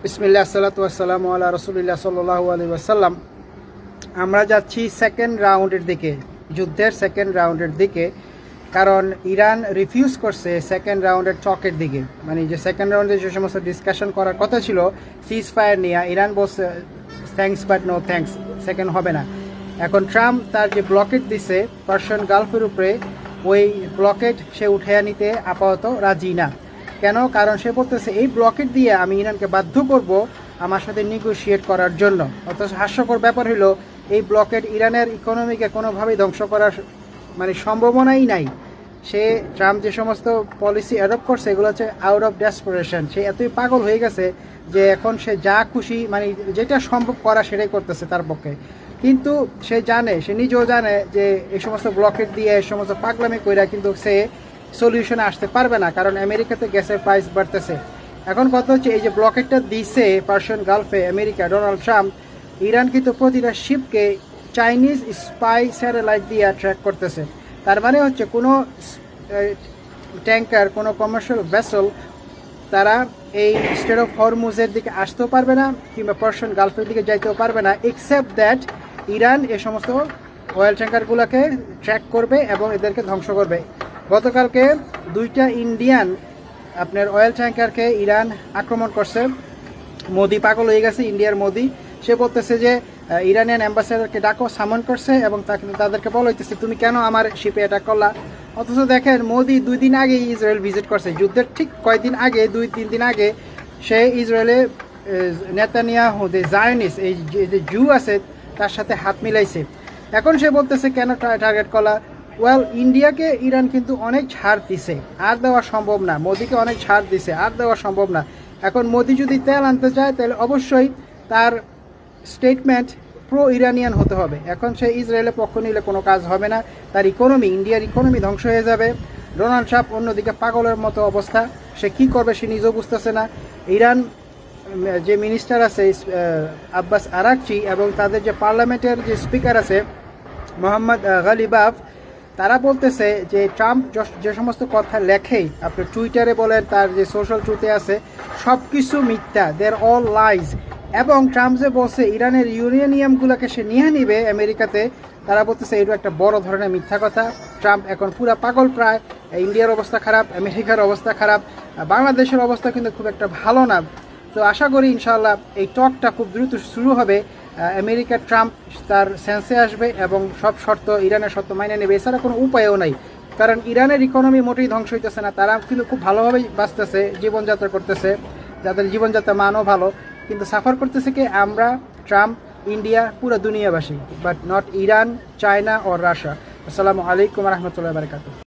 বিসমিল্লাহ সালাতু ওয়াসসালামু আলা রাসূলিল্লাহ সাল্লাল্লাহু আলাইহি ওয়াসাল্লাম। আমরা যাচ্ছি সেকেন্ড রাউন্ডের দিকে, যুদ্ধের সেকেন্ড রাউন্ডের দিকে, কারণ ইরান রিফিউজ করছে সেকেন্ড রাউন্ডের টকের দিকে। মানে যে সেকেন্ড রাউন্ডে যে সমস্ত ডিসকাশন করার কথা ছিল সিজ ফায়ার নিয়ে, ইরান বলছে thanks but no thanks, second হবে না। এখন ট্রাম্প তার যে ব্লকেট দিছে পার্সিয়ান গালফের উপরে, ওই ব্লকেট সে উঠে নিতে আপাতত রাজি না। কেন? কারণ সে বলতেছে এই ব্লকেট দিয়ে আমি ইরানকে বাধ্য করব আমার সাথে নেগোশিয়েট করার জন্য। অথচ হাস্যকর ব্যাপার হলো এই ব্লকেট ইরানের ইকোনমিকে কোনোভাবেই ধ্বংস করার মানে সম্ভাবনাই নাই। সে ট্রাম্প যে সমস্ত পলিসি অ্যাডপ্ট করছে এগুলো হচ্ছে আউট অফ ডেসপারেশন। সে এতই পাগল হয়ে গেছে যে এখন সে যা খুশি মানে যেটা সম্ভব করা সেটাই করতেছে তার পক্ষে। কিন্তু সে জানে, সে নিজেও জানে যে এই সমস্ত ব্লকেট দিয়ে এই সমস্ত পাগলামি কইরা কিন্তু সে সলিউশনে আসতে পারবে না, কারণ আমেরিকাতে গ্যাসের প্রাইস বাড়তেছে। এখন কথা হচ্ছে এই যে ব্লকেটটা দিছে পার্সিয়ান গালফে আমেরিকা, ডোনাল্ড ট্রাম্প, ইরান কিন্তু প্রতিটা শিপকে চাইনিজ স্পাই স্যাটেলাইট দিয়ে ট্র্যাক করতেছে। তার মানে হচ্ছে কোনো ট্যাঙ্কার, কোনো কমার্শিয়াল ভেসেল তারা এই স্টেট অফ হরমুজের দিকে আসতেও পারবে না কিংবা পার্সিয়ান গালফের দিকে যাইতেও পারবে না, এক্সেপ্ট দ্যাট ইরান এ সমস্ত অয়েল ট্যাঙ্কারগুলোকে ট্র্যাক করবে এবং এদেরকে ধ্বংস করবে। গতকালকে দুইটা ইন্ডিয়ান আপনার অয়েল ট্যাঙ্কারকে ইরান আক্রমণ করছে। মোদি পাগল হয়ে গেছে, ইন্ডিয়ার মোদি। সে বলতেছে যে ইরানিয়ান অ্যাম্বাসেডারকে ডাকো, সামন করছে এবং তাদেরকে বলাইতেছে তুমি কেন আমার শিপে অ্যাটাক করলা। অথচ দেখেন মোদি 2 দিন আগে ইসরায়েল ভিজিট করছে, যুদ্ধের ঠিক কয়েকদিন আগে, 2-3 দিন আগে সে ইসরায়েলে নেতানিয়াহু যে জায়নিস এই যে জু আছে তার সাথে হাত মিলাইছে। এখন সে বলতেছে কেন টার্গেট করলা। ওয়েল, ইন্ডিয়াকে ইরান কিন্তু অনেক ছাড় দিছে, আর দেওয়া সম্ভব না। মোদিকে অনেক ছাড় দিছে, আর দেওয়া সম্ভব না। এখন মোদি যদি তেল আনতে চায় তাহলে অবশ্যই তার স্টেটমেন্ট প্রো ইরানিয়ান হতে হবে। এখন সে ইসরায়েলের পক্ষ নিলে কোনো কাজ হবে না, তার ইকোনমি, ইন্ডিয়ার ইকোনমি ধ্বংস হয়ে যাবে। ডোনাল্ড ট্রাম্প অন্যদিকে পাগলের মতো অবস্থা, সে কি করবে সে নিজেও বুঝতেছে না। ইরান যে মিনিস্টার আছে আব্বাস আরাকচি এবং তাদের যে পার্লামেন্টের যে স্পিকার আছে মোহাম্মদ গালিবাফ, তারা বলতেছে যে ট্রাম্প যে সমস্ত কথা লেখে, আপনার টুইটারে বলেন, তার যে সোশ্যাল ট্রুথে আছে, সব কিছু মিথ্যা, দেয়ার অল লাইজ। এবং ট্রাম্প যে বলছে ইরানের ইউরেনিয়ামগুলোকে সে নিয়ে নিবে আমেরিকাতে, তারা বলতেছে এটা একটা বড় ধরনের মিথ্যা কথা। ট্রাম্প এখন পুরা পাগল প্রায়। ইন্ডিয়ার অবস্থা খারাপ, আমেরিকার অবস্থা খারাপ, বাংলাদেশের অবস্থা কিন্তু খুব একটা ভালো না। তো আশা করি ইনশাআল্লাহ এই টকটা খুব দ্রুত শুরু হবে। আমেরিকার ট্রাম্প তার সেন্সে আসবে এবং সব শর্ত, ইরানের শর্ত মাইনে নেবে। এছাড়া কোনো উপায়ও নাই, কারণ ইরানের ইকোনমি মোটেই ধ্বংস হইতেছে না, তারা কিন্তু খুব ভালোভাবেই বাঁচতেছে, জীবনযাত্রা করতেছে, যাদের জীবনযাত্রা মানও ভালো। কিন্তু সাফার করতেছে কি আমরা, ট্রাম্প, ইন্ডিয়া, পুরো দুনিয়াবাসী, বাট নট ইরান, চায়না ও রাশিয়া। আসসালামু আলাইকুম রহমতুল্লাহ বারকাতুহু।